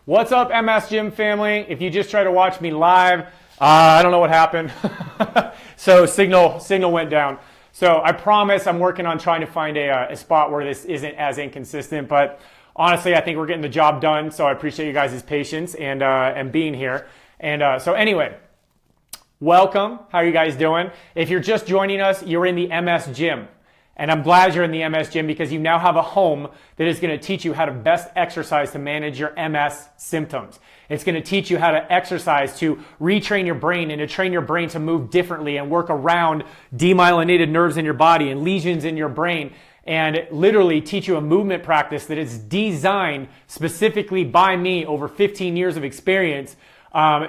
What's up, MS Gym family? If you just try to watch me live, I don't know what happened. So signal went down. So I promise I'm working on trying to find a spot where this isn't as inconsistent. But honestly, I think we're getting the job done. So I appreciate you guys' patience and being here. And so anyway, welcome. How are you guys doing? If you're just joining us, you're in the MS Gym. And I'm glad you're in the MS Gym because you now have a home that is going to teach you how to best exercise to manage your MS symptoms. It's going to teach you how to exercise to retrain your brain and to train your brain to move differently and work around demyelinated nerves in your body and lesions in your brain, and literally teach you a movement practice that is designed specifically by me over 15 years of experience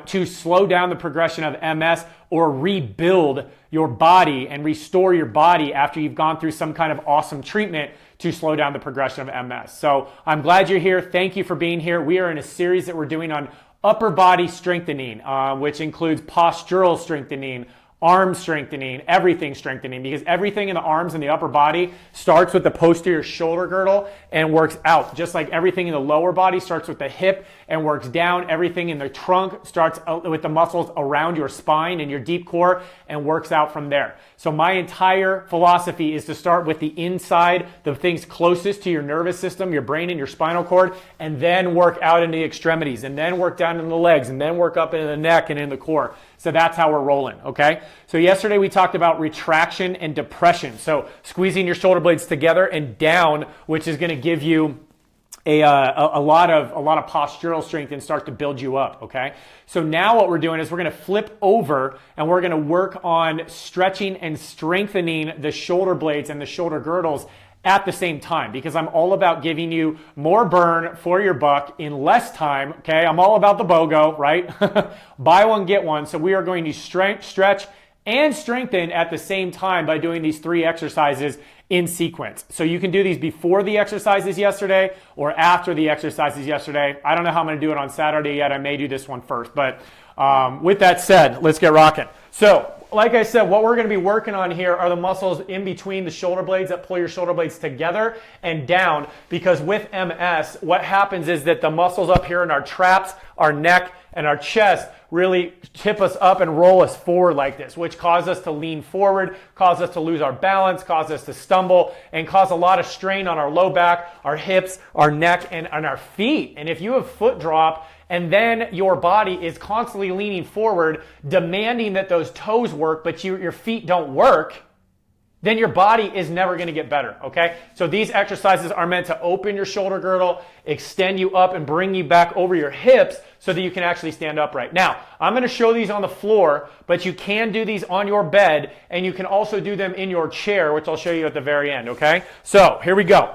to slow down the progression of MS or rebuild your body and restore your body after you've gone through some kind of awesome treatment to slow down the progression of MS. So I'm glad you're here. Thank you for being here. We are in a series that we're doing on upper body strengthening, which includes postural strengthening, arm strengthening, everything strengthening, because everything in the arms and the upper body starts with the posterior shoulder girdle and works out. Just like everything in the lower body starts with the hip and works down, everything in the trunk starts with the muscles around your spine and your deep core and works out from there. So my entire philosophy is to start with the inside, the things closest to your nervous system, your brain and your spinal cord, and then work out into the extremities, and then work down into the legs, and then work up into the neck and in the core. So that's how we're rolling, okay? So yesterday we talked about retraction and depression. So squeezing your shoulder blades together and down, which is going to give you a lot of postural strength and start to build you up, okay? So now what we're doing is we're going to flip over and we're going to work on stretching and strengthening the shoulder blades and the shoulder girdles at the same time, because I'm all about giving you more burn for your buck in less time, okay? I'm all about the BOGO, right? Buy one, get one. So we are going to stretch and strengthen at the same time by doing these 3 exercises in sequence. So you can do these before the exercises yesterday or after the exercises yesterday. I don't know how I'm going to do it on Saturday yet. I may do this one first. But with that said, let's get rocking. So like I said, what we're going to be working on here are the muscles in between the shoulder blades that pull your shoulder blades together and down, because with MS, what happens is that the muscles up here in our traps, our neck, and our chest really tip us up and roll us forward like this, which causes us to lean forward, cause us to lose our balance, cause us to stumble, and cause a lot of strain on our low back, our hips, our neck, and on our feet. And if you have foot drop, and then your body is constantly leaning forward, demanding that those toes work, but your feet don't work, then your body is never going to get better, okay? So these exercises are meant to open your shoulder girdle, extend you up, and bring you back over your hips so that you can actually stand upright. Now, I'm going to show these on the floor, but you can do these on your bed, and you can also do them in your chair, which I'll show you at the very end, okay? So here we go.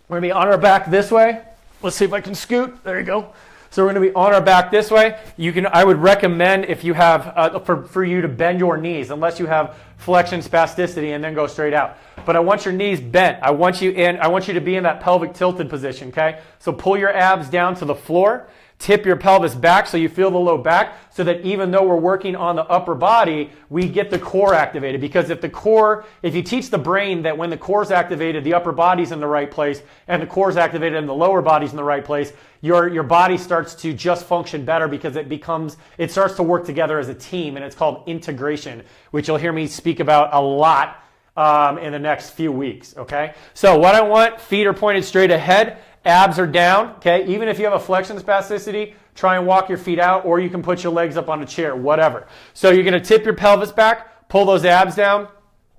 We're going to be on our back this way. Let's see if I can scoot. There you go. So we're going to be on our back this way. I would recommend, if you have, for you to bend your knees, unless you have flexion spasticity, and then go straight out. But I want your knees bent. I want you to be in that pelvic tilted position, okay? So pull your abs down to the floor. Tip your pelvis back so you feel the low back, so that even though we're working on the upper body, we get the core activated. Because if you teach the brain that when the core is activated, the upper body's in the right place, and the core is activated and the lower body's in the right place, your body starts to just function better, because it starts to work together as a team, and it's called integration, which you'll hear me speak about a lot in the next few weeks, okay? So what I want, feet are pointed straight ahead, abs are down, okay? Even if you have a flexion spasticity, try and walk your feet out, or you can put your legs up on a chair, whatever. So you're going to tip your pelvis back, pull those abs down,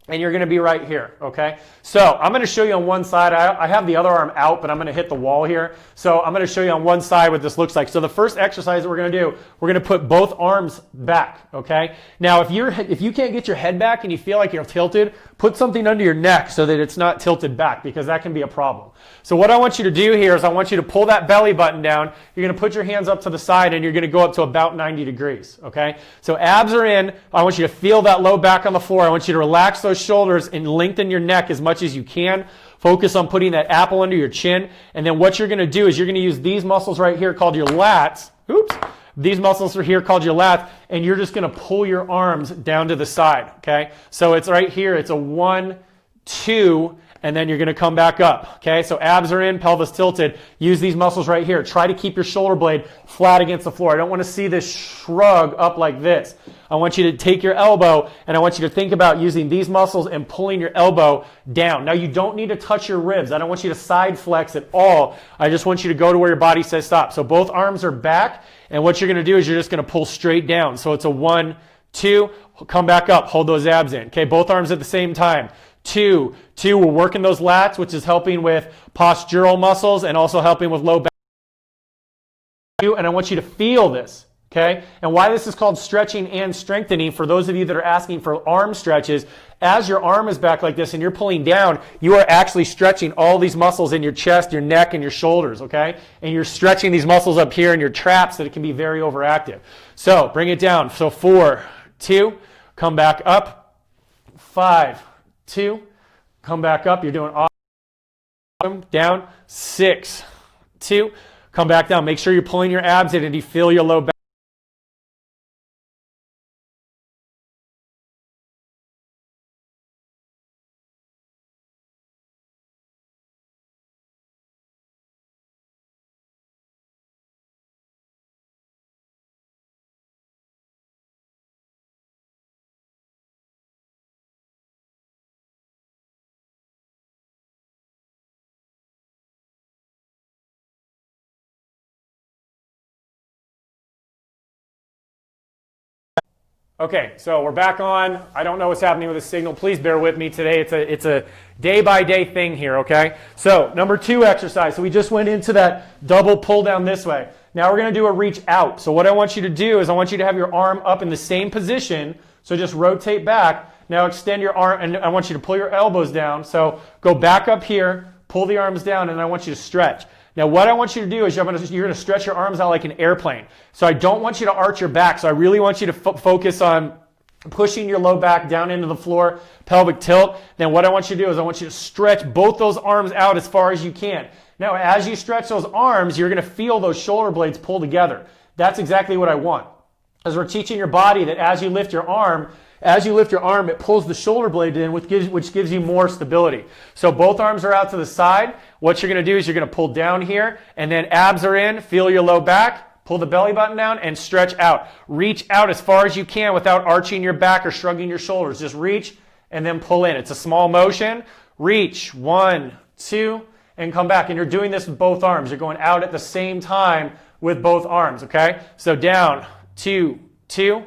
and you're going to be right here, okay? So I'm going to show you on one side. I have the other arm out, but I'm going to hit the wall here. So I'm going to show you on one side what this looks like. So the first exercise that we're going to do, we're going to put both arms back, okay? Now, if you can't get your head back and you feel like you're tilted, put something under your neck so that it's not tilted back, because that can be a problem. So what I want you to do here is I want you to pull that belly button down. You're going to put your hands up to the side, and you're going to go up to about 90 degrees, okay? So abs are in. I want you to feel that low back on the floor. I want you to relax those shoulders and lengthen your neck as much as you can. Focus on putting that apple under your chin. And then what you're going to do is you're going to use these muscles right here called your lats. Oops. These muscles are here called your lats, and you're just going to pull your arms down to the side, okay? So it's right here. It's a 1, 2, and then you're going to come back up. Okay, so abs are in, pelvis tilted. Use these muscles right here. Try to keep your shoulder blade flat against the floor. I don't want to see this shrug up like this. I want you to take your elbow, and I want you to think about using these muscles and pulling your elbow down. Now, you don't need to touch your ribs. I don't want you to side flex at all. I just want you to go to where your body says stop. So both arms are back, and what you're going to do is you're just going to pull straight down. So it's a 1, 2, come back up, hold those abs in. Okay, both arms at the same time. 2, 2, we're working those lats, which is helping with postural muscles and also helping with low back. And I want you to feel this, okay? And why this is called stretching and strengthening, for those of you that are asking for arm stretches, as your arm is back like this and you're pulling down, you are actually stretching all these muscles in your chest, your neck, and your shoulders, okay? And you're stretching these muscles up here in your traps that it can be very overactive. So bring it down. So 4, 2, come back up. 5, 2, come back up. You're doing awesome. Down. 6, 2, come back down. Make sure you're pulling your abs in and you feel your low back. Okay, so we're back on. I don't know what's happening with the signal. Please bear with me today. It's a day-by-day thing here, okay? So number 2 exercise. So we just went into that double pull down this way. Now we're going to do a reach out. So what I want you to do is I want you to have your arm up in the same position. So just rotate back. Now extend your arm, and I want you to pull your elbows down. So go back up here, pull the arms down, and I want you to stretch. Now what I want you to do is you're going to stretch your arms out like an airplane. So I don't want you to arch your back. So I really want you to focus on pushing your low back down into the floor, pelvic tilt. Then what I want you to do is I want you to stretch both those arms out as far as you can. Now as you stretch those arms, you're going to feel those shoulder blades pull together. That's exactly what I want. As we're teaching your body that as you lift your arm, it pulls the shoulder blade in, which gives you more stability. So both arms are out to the side. What you're going to do is you're going to pull down here, and then abs are in, feel your low back, pull the belly button down, and stretch out. Reach out as far as you can without arching your back or shrugging your shoulders. Just reach and then pull in. It's a small motion. Reach, 1, 2, and come back. And you're doing this with both arms. You're going out at the same time with both arms, okay? So down, 2, 2.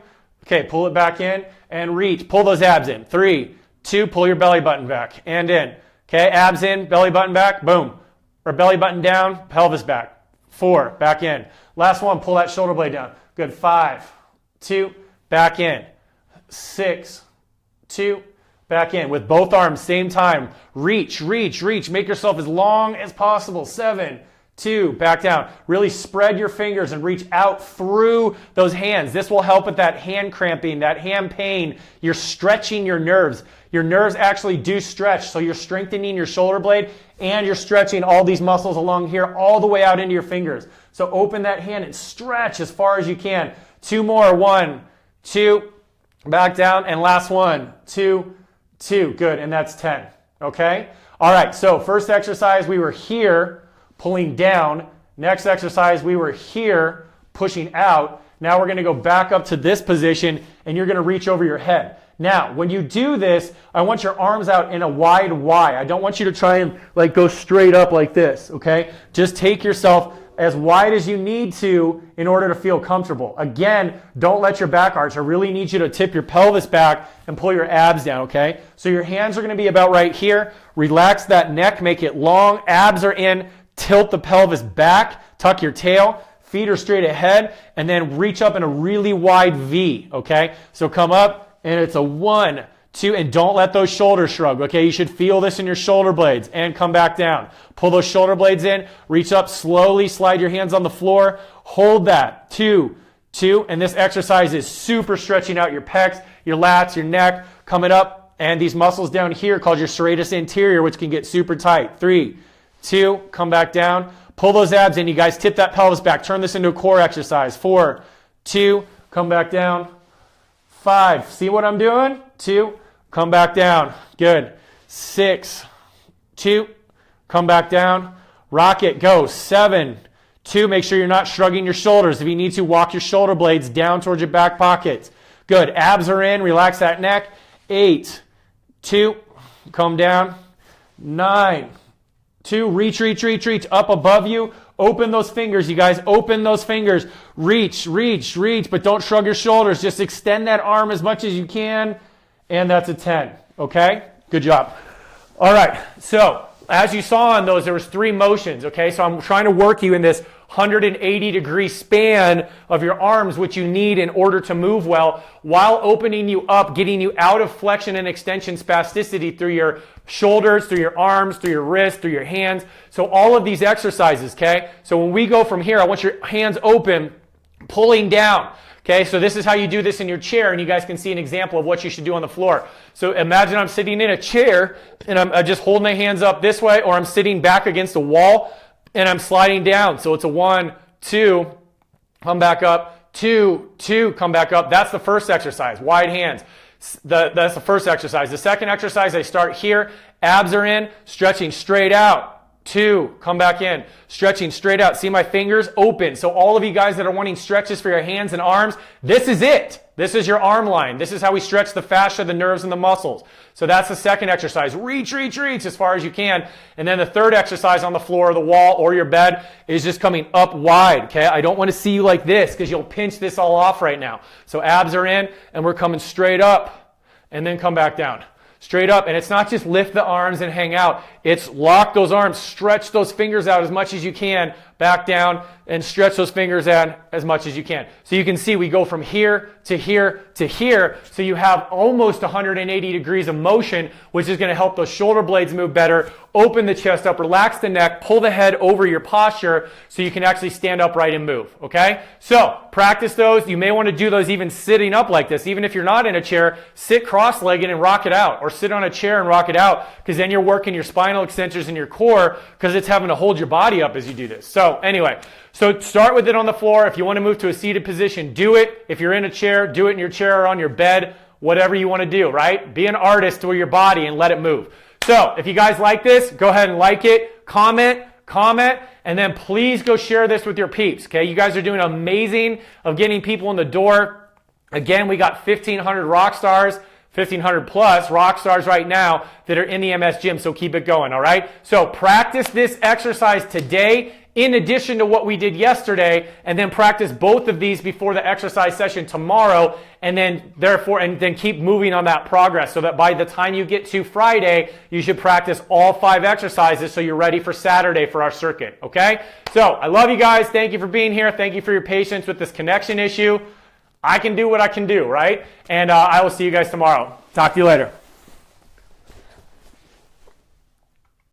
Okay, pull it back in and reach. Pull those abs in. 3, 2, pull your belly button back and in. Okay, abs in, belly button back, boom. Or belly button down, pelvis back. 4, back in. Last one, pull that shoulder blade down. Good, 5, 2, back in. 6, 2, back in. With both arms, same time. Reach, reach, reach. Make yourself as long as possible. 7, 2, back down. Really spread your fingers and reach out through those hands. This will help with that hand cramping, that hand pain. You're stretching your nerves. Your nerves actually do stretch, so you're strengthening your shoulder blade and you're stretching all these muscles along here all the way out into your fingers. So open that hand and stretch as far as you can. 2 more. 1, 2, back down, and last 1, 2, 2. Good, and that's 10. Okay? All right, so first exercise, we were here, pulling down. Next exercise, we were here, pushing out. Now we're going to go back up to this position, and you're going to reach over your head. Now, when you do this, I want your arms out in a wide Y. I don't want you to try and go straight up like this, okay? Just take yourself as wide as you need to in order to feel comfortable. Again, don't let your back arch. I really need you to tip your pelvis back and pull your abs down, okay? So your hands are going to be about right here. Relax that neck, make it long. Abs are in. Tilt the pelvis back, tuck your tail, feet are straight ahead, and then reach up in a really wide V, okay? So come up, and it's a 1, 2, and don't let those shoulders shrug, okay? You should feel this in your shoulder blades, and come back down. Pull those shoulder blades in, reach up slowly, slide your hands on the floor, hold that, 2, 2, and this exercise is super stretching out your pecs, your lats, your neck, coming up, and these muscles down here called your serratus anterior, which can get super tight. 3, 2, come back down, pull those abs in. You guys tip that pelvis back. Turn this into a core exercise. 4, 2, come back down. 5, see what I'm doing? 2, come back down. Good. 6, 2, come back down, rock it, go, 7, 2, make sure you're not shrugging your shoulders. If you need to, walk your shoulder blades down towards your back pockets. Good, abs are in, relax that neck. 8, 2, come down, 9, 2, reach, reach, reach, reach, up above you. Open those fingers, you guys, open those fingers. Reach, reach, reach, but don't shrug your shoulders. Just extend that arm as much as you can, and that's a 10, okay? Good job. All right, so as you saw on those, there was 3 motions, okay? So I'm trying to work you in this 180-degree span of your arms, which you need in order to move well, while opening you up, getting you out of flexion and extension spasticity through your shoulders, through your arms, through your wrists, through your hands. So all of these exercises, okay? So when we go from here, I want your hands open, pulling down. Okay, so this is how you do this in your chair, and you guys can see an example of what you should do on the floor. So imagine I'm sitting in a chair, and I'm just holding my hands up this way, or I'm sitting back against a wall, and I'm sliding down. So it's a 1, 2, come back up, 2, 2, come back up. That's the first exercise, wide hands. That's the first exercise. The second exercise, I start here, abs are in, stretching straight out. 2, come back in, stretching straight out. See my fingers open. So all of you guys that are wanting stretches for your hands and arms, this is it. This is your arm line. This is how we stretch the fascia, the nerves, and the muscles. So that's the second exercise. Reach, reach, reach as far as you can. And then the third exercise on the floor or the wall or your bed is just coming up wide, okay? I don't want to see you like this because you'll pinch this all off right now. So abs are in, and we're coming straight up and then come back down. Straight up, and it's not just lift the arms and hang out. It's lock those arms, stretch those fingers out as much as you can, back down, and stretch those fingers out as much as you can. So you can see we go from here to here to here, so you have almost 180 degrees of motion, which is going to help those shoulder blades move better, open the chest up, relax the neck, pull the head over your posture so you can actually stand upright and move, okay? So practice those. You may want to do those even sitting up like this. Even if you're not in a chair, sit cross-legged and rock it out, or sit on a chair and rock it out, because then you're working your spinal extensors and your core, because it's having to hold your body up as you do this. So anyway, so start with it on the floor. If you want to move to a seated position, do it. If you're in a chair, do it in your chair or on your bed, whatever you want to do, right? Be an artist with your body and let it move. So if you guys like this, go ahead and like it, comment, and then please go share this with your peeps, okay? You guys are doing amazing of getting people in the door. Again, we got 1,500 rock stars, 1,500 plus rock stars right now that are in the MS gym, so keep it going, all right? So practice this exercise today in addition to what we did yesterday, and then practice both of these before the exercise session tomorrow, and then keep moving on that progress so that by the time you get to Friday, you should practice all 5 exercises so you're ready for Saturday for our circuit, okay? So I love you guys. Thank you for being here. Thank you for your patience with this connection issue. I can do what I can do, right? And I will see you guys tomorrow. Talk to you later.